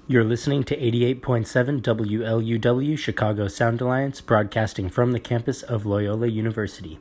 You're listening to 88.7 WLUW Chicago Sound Alliance, broadcasting from the campus of Loyola University.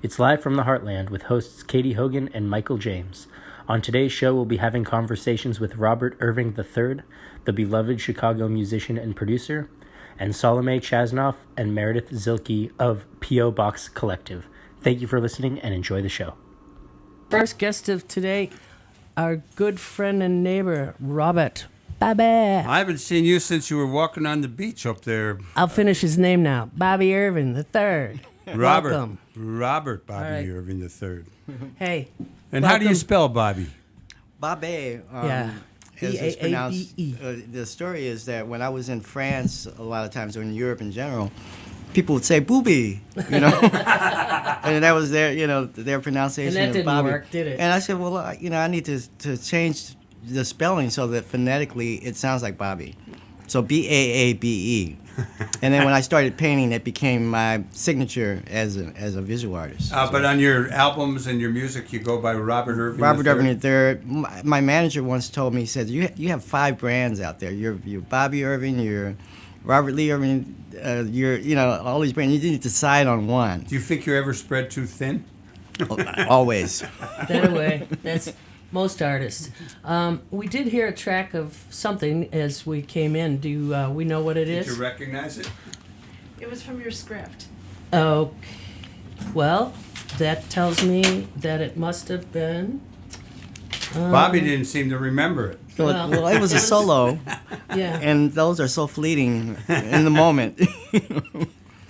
It's live from the Heartland with hosts Katy, Hogan, and Michael James. On today's show, we'll be having conversations with Robert Irving III, the beloved Chicago musician and producer, and Salome, Chasnoff, and Meredith Zielke of P.O. Box Collective. Thank you for listening and enjoy the show. First guest of today, our good friend and neighbor, Robert Baabe. I haven't seen you since you were walking on the beach up there. I'll finish his name now. Baabe Irving III. Welcome. Robert Baabe right. Irving III. Hey. And welcome. how do you spell Baabe? Baabe. Yeah. As it's pronounced. B-A-A-B-E. The story is that when I was in France, a lot of times, or in Europe in general, people would say "booby," and that was their pronunciation And that of didn't Baabe. work, did it? And I said, well, I need to change the spelling so that phonetically it sounds like Baabe. So Baabe. And then when I started painting, it became my signature as a visual artist. But on your albums and your music, you go by Robert Irving Robert III? Irving III. My manager once told me, he said, you have 5 brands out there. You're Baabe Irving, you're Robert Lee Irving, you're all these brands. You need to decide on one. Do you think you're ever spread too thin? Always. That away. That's most artists. We did hear a track of something as we came in. Do we know what it Did is? you recognize it? It was from your script. Oh, well, that tells me that it must have been. Bobby didn't seem to remember it. Well, it was a solo, Yeah. and those are so fleeting in the moment.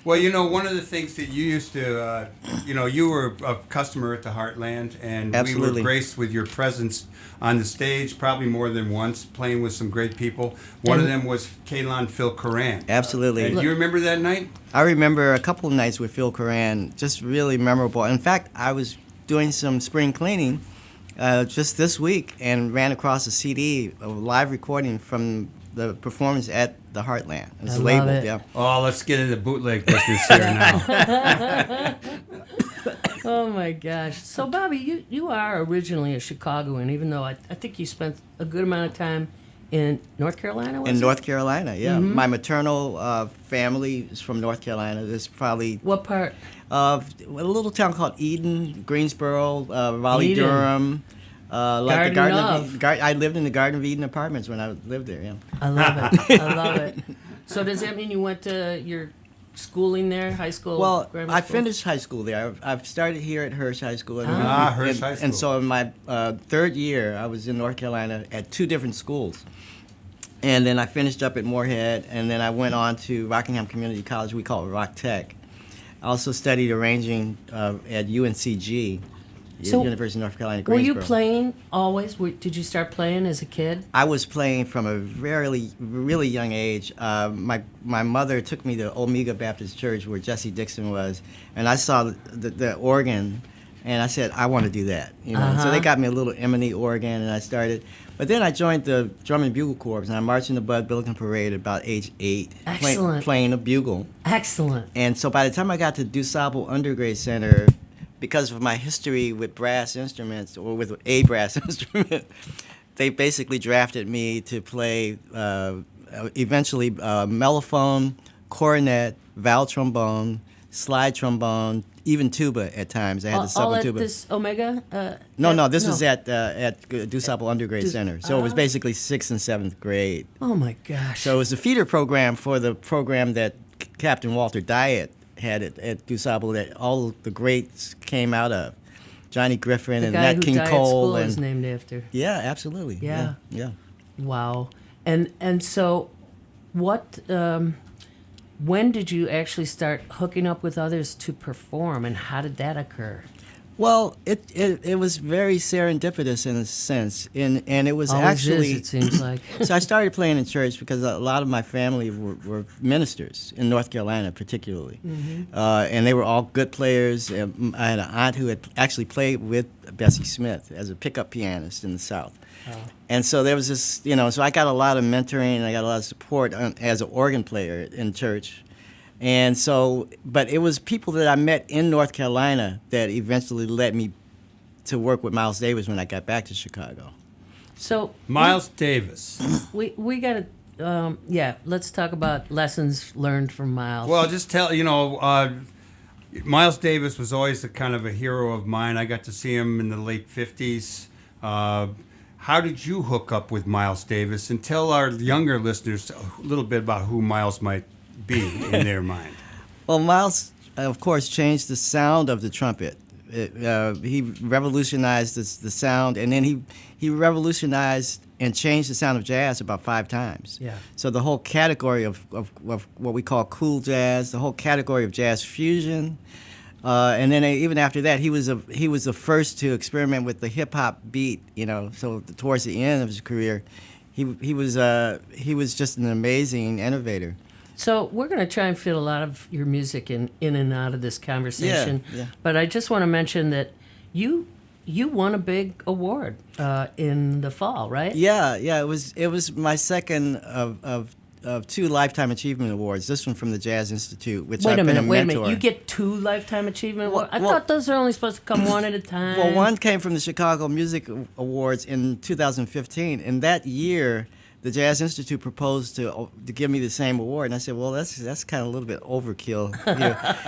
Well, one of the things that you used to, you were a customer at the Heartland, and we Absolutely. were graced with your presence on the stage probably more than once, playing with some great people. One of them was Kaylon Phil Coran. Absolutely. And do you remember that night? I remember a couple of nights with Phil Coran, just really memorable. In fact, I was doing some spring cleaning just this week and ran across a CD, a live recording from the performance at the Heartland. It's I a label, love it. yeah. Oh, let's get into bootleg business here now. Oh my gosh. So Bobby, you are originally a Chicagoan, even though I think you spent a good amount of time in North Carolina, was In it? North Carolina, yeah. My maternal family is from North Carolina. There's probably What part? a little town called Eden, Greensboro, Raleigh, Eden. Durham. Like the Garden of I lived in the Garden of Eden apartments when I lived there, yeah. I love it. I love it. So does that mean you went to your schooling there, high school? Well, grammar I school? finished high school there. I've started here at Hirsch High School. Hirsch High School. And so in my third year, I was in North Carolina at 2 different schools. And then I finished up at Moorhead, and then I went on to Rockingham Community College. We call it Rock Tech. I also studied arranging at UNCG, So, University of North Carolina, Were you Greensboro. playing always? Did you start playing as a kid? I was playing from a really young age. My mother took me to Omega Baptist Church where Jesse Dixon was, and I saw the organ, and I said, I want to do that. So they got me a little Emily organ, and I started. But then I joined the Drum and Bugle Corps, and I marched in the Bud Billiken Parade at about age 8, Excellent. playing a bugle. Excellent. And so by the time I got to DuSable Undergrade Center, because of my history with brass instruments, or with a brass instrument, they basically drafted me to play eventually mellophone, cornet, valve trombone, slide trombone, even tuba at times. I had the all sub at tuba. this Omega? No, this was at DuSable Undergrade Center. So it was basically 6th and 7th grade. Oh my gosh. So it was a feeder program for the program that Captain Walter Diet had at DuSable that all the greats came out of. Johnny Griffin the and guy Nat who King died at Cole. school And is named after. yeah, absolutely. Yeah. Yeah. Wow. And so what when did you actually start hooking up with others to perform, and how did that occur? Well, it was very serendipitous in a sense, and it was Always actually. is, it seems like. So I started playing in church because a lot of my family were ministers in North Carolina, particularly, and they were all good players. I had an aunt who had actually played with Bessie Smith as a pickup pianist in the South, and so there was this, So I got a lot of mentoring and I got a lot of support as an organ player in church. And so, but it was people that I met in North Carolina that eventually led me to work with Miles Davis when I got back to Chicago. So Miles Davis. we got to, let's talk about lessons learned from Miles. Well, just tell, Miles Davis was always a kind of a hero of mine. I got to see him in the late 50s. How did you hook up with Miles Davis? And tell our younger listeners a little bit about who Miles might be in their mind. Well, Miles, of course, changed the sound of the trumpet. He revolutionized the sound, and then he revolutionized and changed the sound of jazz about 5 times. Yeah. So the whole category of what we call cool jazz, the whole category of jazz fusion, and then even after that, he was the first to experiment with the hip hop beat. So towards the end of his career, he was just an amazing innovator. So we're going to try and fit a lot of your music in and out of this conversation. Yeah. But I just want to mention that you won a big award in the fall, right? Yeah. It was my second of 2 Lifetime Achievement Awards. This one from the Jazz Institute, which I've been a mentor. Wait a minute. You get 2 Lifetime Achievement Awards? I thought those are only supposed to come one at a time. Well, one came from the Chicago Music Awards in 2015, and that year the Jazz Institute proposed to give me the same award, and I said, well, that's kind of a little bit overkill.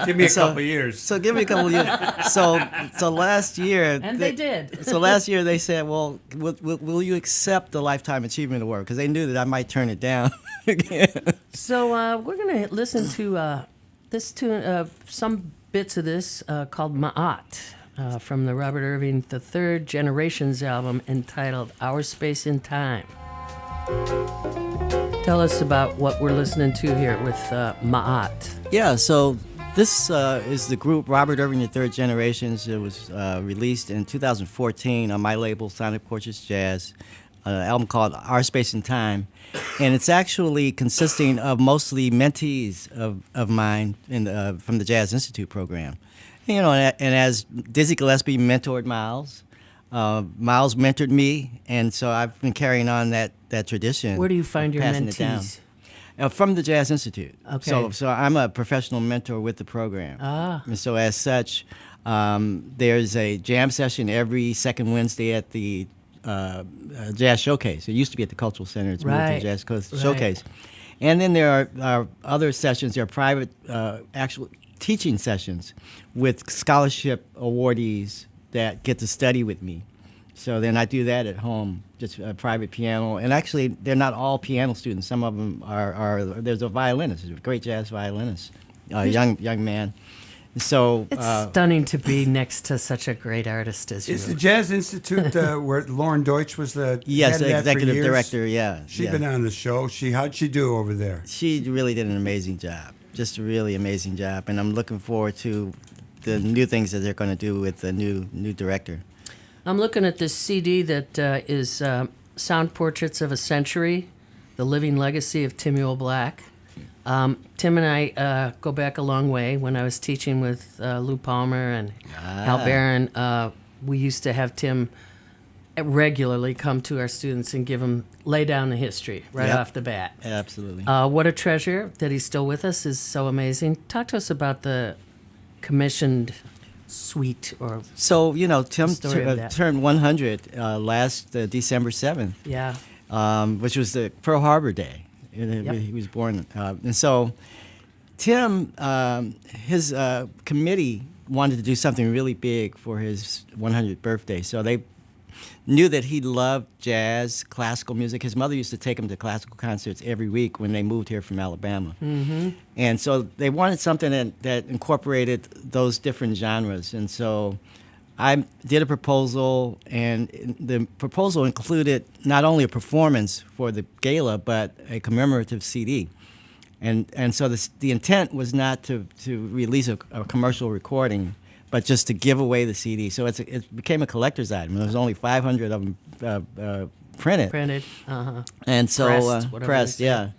Give me a couple years. So give me a couple of years. So last year, and they did. So last year they said, well, will you accept the Lifetime Achievement Award? Because they knew that I might turn it down. So we're going to listen to this tune, some bits of this called Ma'at from the Robert Irving III Generations album entitled Our Space in Time. Tell us about what we're listening to here with Ma'at. Yeah, so this is the group Robert Irving III Generations. It was released in 2014 on my label, Sonic Portraits Jazz, an album called Our Space and Time. And it's actually consisting of mostly mentees of mine from the Jazz Institute program. And as Dizzy Gillespie mentored Miles, Miles mentored me, and so I've been carrying on that tradition. Where do you find your passing it down. mentees? From the Jazz Institute. Okay. So I'm a professional mentor with the program. And so as such, there's a jam session every second Wednesday at the Jazz Showcase. It used to be at the Cultural Center. It's moved to the Jazz Showcase. And then there are other sessions. There are private, actual teaching sessions with scholarship awardees that get to study with me. So then I do that at home, just a private piano. And actually, they're not all piano students. Some of them are there's a violinist, a great jazz violinist, young man. So it's stunning to be next to such a great artist as you. Is the Jazz Institute where Lauren Deutsch was the yes, head of that for executive years? director? Yeah, She's been on the show. How'd she do over there? She really did an amazing job, just a really amazing job, and I'm looking forward to the new things that they're going to do with the new director. I'm looking at this CD that is Sound Portraits of a Century, The Living Legacy of Timuel Black. Tim and I go back a long way. When I was teaching with Lou Palmer and Hal Barron, we used to have Tim regularly come to our students and lay down the history right off the bat. Absolutely. What a treasure that he's still with us is so amazing. Talk to us about the commissioned suite or so Tim story turned 100 last December 7th. Yeah. Which was the Pearl Harbor Day. He was born, and so Tim, his committee wanted to do something really big for his 100th birthday. So they knew that he loved jazz, classical music. His mother used to take him to classical concerts every week when they moved here from Alabama. Mm-hmm. And so they wanted something that incorporated those different genres. And so I did a proposal, and the proposal included not only a performance for the gala, but a commemorative CD. And so the intent was not to release a commercial recording, but just to give away the CD. So it became a collector's item. There was only 500 of them printed. And so pressed, yeah.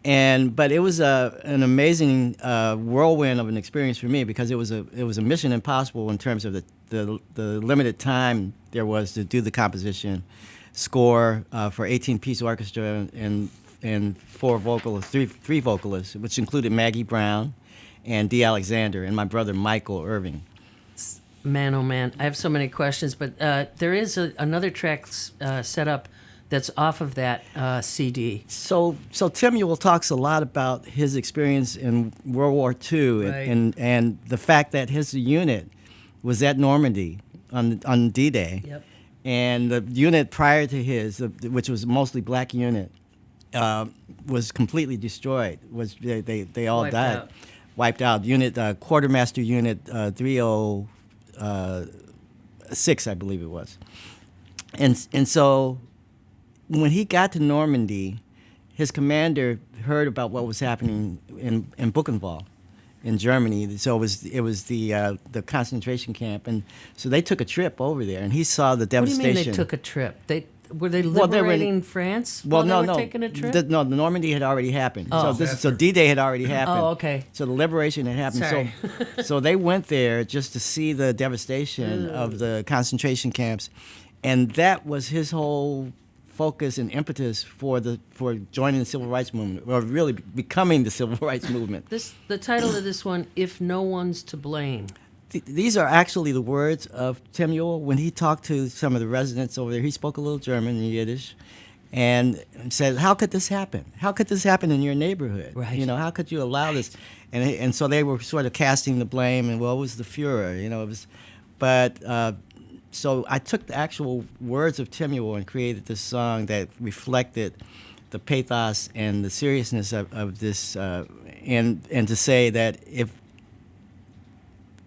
But it was an amazing whirlwind of an experience for me, because it was a mission impossible in terms of the limited time there was to do the composition, score for 18-piece orchestra and four vocalists, three vocalists, which included Maggie Brown and Dee Alexander and my brother Michael Irving. Man, oh man, I have so many questions, but there is another track set up that's off of that CD. So Timuel talks a lot about his experience in World War II Right. and the fact that his unit was at Normandy on D-Day. Yep. And the unit prior to his, which was a mostly black unit, was completely destroyed. They all Wiped died, out. wiped out. Unit Quartermaster Unit 306, I believe it was. And so when he got to Normandy, his commander heard about what was happening in Buchenwald in Germany. So it was the concentration camp, and so they took a trip over there, and he saw the What do you devastation. mean they took a trip? Were they Well, they were in- liberating France Well, while no, they were no. taking a trip? The Normandy had already happened. Oh. So D-Day had already happened. Oh, okay. So the liberation had happened. Sorry. So they went there just to see the devastation of the concentration camps, and that was his whole focus and impetus for joining the civil rights movement, or really becoming the civil rights movement. The title of this one, If No One's to Blame. These are actually the words of Timuel when he talked to some of the residents over there. He spoke a little German and Yiddish, and said, "How could this happen? How could this happen in your neighborhood? Right. You know, how could you allow this?" And so they were sort of casting the blame, and well, it was the Fuhrer, you know. It was, but so I took the actual words of Timuel and created this song that reflected the pathos and the seriousness of this, and to say that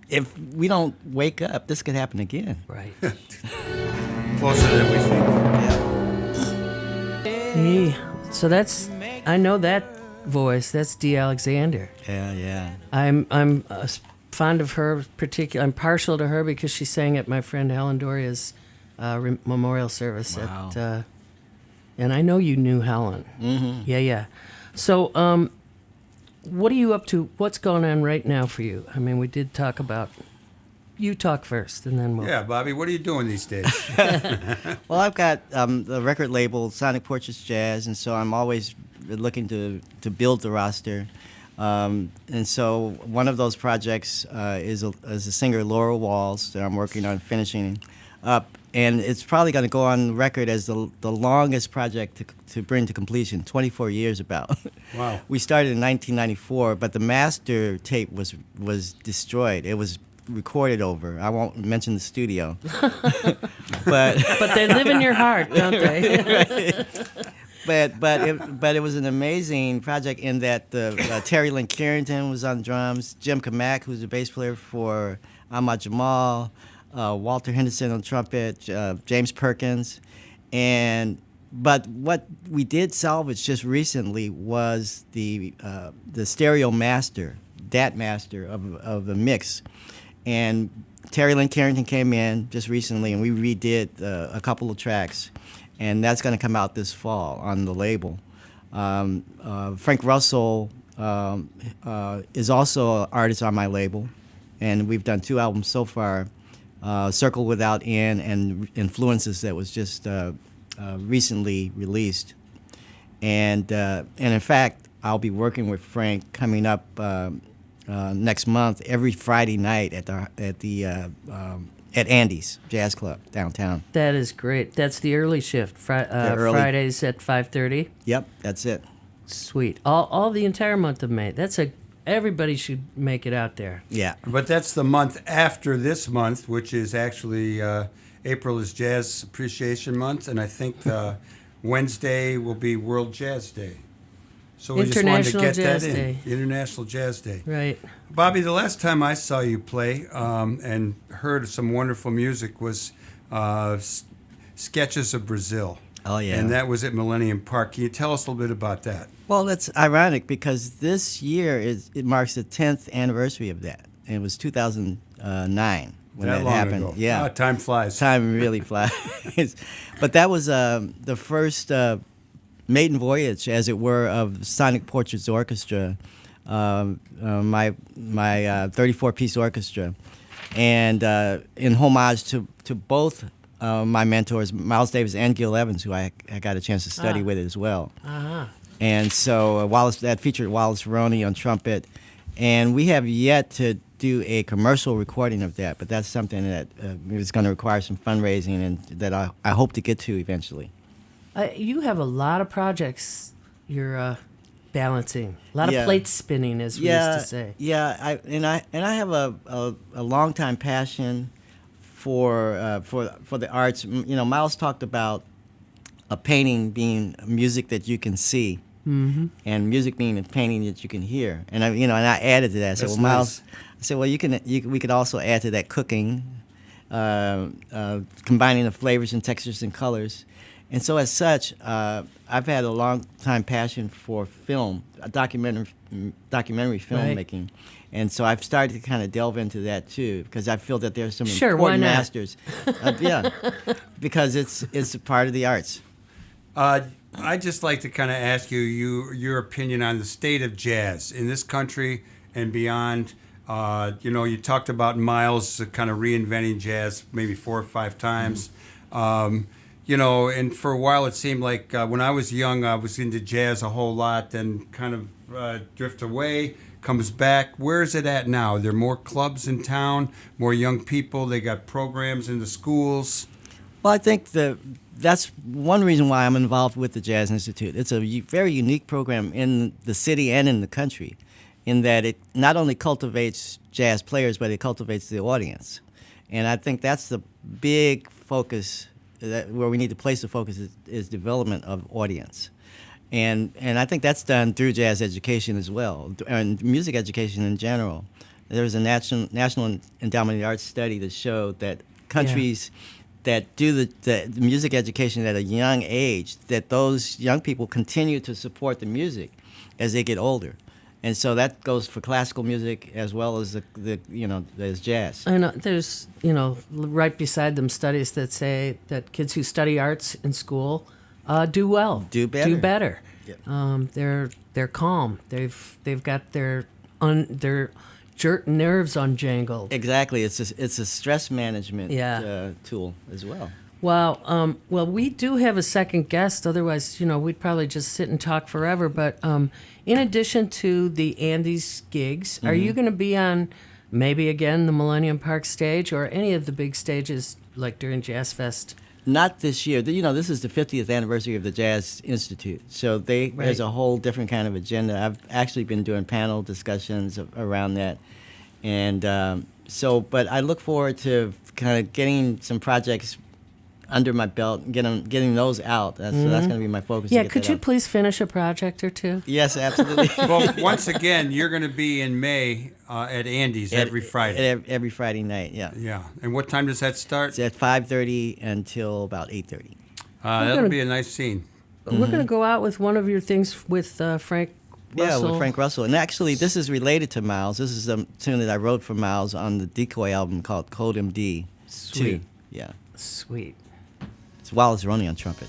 if we don't wake up, this could happen again. Right. Closer than we think. Hey, so I know that voice. That's Dee Alexander. Yeah. I'm fond of her. I'm partial to her because she sang at my friend Helen Doria's memorial service. Wow. And I know you knew Helen. Mm-hmm. Yeah. So, what are you up to? What's going on right now for you? I mean, we did talk about. You talk first, and then we'll. Yeah, Bobby, what are you doing these days? Well, I've got the record label Sonic Portraits Jazz, and so I'm always looking to build the roster. And so one of those projects is a singer, Laura Walls, that I'm working on finishing up. And it's probably going to go on record as the longest project to bring to completion, 24 years about. Wow. We started in 1994, but the master tape was destroyed. It was recorded over. I won't mention the studio. but they live in your heart, don't they? But it was an amazing project in that Terry Lynn Carrington was on drums, Jim Kamak, who's the bass player for Ahmad Jamal, Walter Henderson on trumpet, James Perkins, but what we did salvage just recently was the stereo master, that master of the mix, and Terry Lynn Carrington came in just recently, and we redid a couple of tracks. And that's going to come out this fall on the label. Frank Russell is also an artist on my label, and we've done 2 albums so far, Circle Without End and Influences that was just recently released. And in fact, I'll be working with Frank coming up next month every Friday night at Andy's Jazz Club downtown. That is great. That's the early shift. Fridays at 5:30. Yep, that's it. Sweet. All the entire month of May. Everybody should make it out there. Yeah. But that's the month after this month, which is actually April is Jazz Appreciation Month, and I think Wednesday will be World Jazz Day. So we just wanted to International get Jazz that in. Day. International Jazz Day. Right. Bobby, the last time I saw you play and heard some wonderful music was Sketches of Brazil. Oh, yeah. And that was at Millennium Park. Can you tell us a little bit about that? Well, that's ironic because this year it marks the 10th anniversary of that. And it was 2009 when that long happened. ago. Yeah. Time flies. Time really flies. But that was the first maiden voyage, as it were, of Sonic Portraits Orchestra, my 34-piece orchestra, and in homage to both my mentors, Miles Davis and Gil Evans, who I got a chance to study with as well. Uh-huh. And so that featured Wallace Roney on trumpet, and we have yet to do a commercial recording of that, but that's something that is going to require some fundraising and that I hope to get to eventually. You have a lot of projects you're balancing. A lot of plates spinning, as we used to say. Yeah, I have a long time passion for the arts. You know, Miles talked about a painting being music that you can see, and music being a painting that you can hear. And I added to that. I said, That's well, Miles, nice. I said, well, we could also add to that cooking, combining the flavors and textures and colors. And so, as such, I've had a long time passion for film, documentary filmmaking, and so I've started to kind of delve into that too, because I feel that there's some Sure, why important not? masters. Because it's a part of the arts. I'd just like to kind of ask your opinion on the state of jazz in this country and beyond. You talked about Miles kind of reinventing jazz maybe 4 or 5 times. And for a while it seemed like when I was young, I was into jazz a whole lot, and kind of drift away, comes back. Where is it at now? Are there more clubs in town, more young people? They got programs in the schools. Well, I think that's one reason why I'm involved with the Jazz Institute. It's a very unique program in the city and in the country, in that it not only cultivates jazz players, but it cultivates the audience. And I think that's the big focus, where we need to place the focus is development of audience. And I think that's done through jazz education as well, and music education in general. There was a National Endowment of the Arts study that showed that countries that do the music education at a young age, that those young people continue to support the music as they get older. And so that goes for classical music as well as there's jazz. And there's, right beside them studies that say that kids who study arts in school do well, Do better. Yep. They're calm. They've got their nerves unjangled. Exactly. It's a stress management Yeah. tool as well. Wow. Well, we do have a second guest. Otherwise, we'd probably just sit and talk forever. But in addition to the Andes gigs, are you going to be on maybe again the Millennium Park stage or any of the big stages like during Jazz Fest? Not this year. This is the 50th anniversary of the Jazz Institute. So there's a whole different kind of agenda. I've actually been doing panel discussions around that. And but I look forward to kind of getting some projects under my belt and getting those out. So that's going to be my focus. Yeah, could you please finish a project or two? Yes, absolutely. Well, once again, you're going to be in May at Andy's every Friday. Every Friday night, yeah. Yeah. And what time does that start? It's at 5:30 until about 8:30. That'll be a nice scene. We're going to go out with one of your things with Frank Russell. Yeah, with Frank Russell. And actually, this is related to Miles. This is a tune that I wrote for Miles on the Decoy album called Code MD. Sweet. Yeah. Sweet. It's Wallace Roney on trumpet.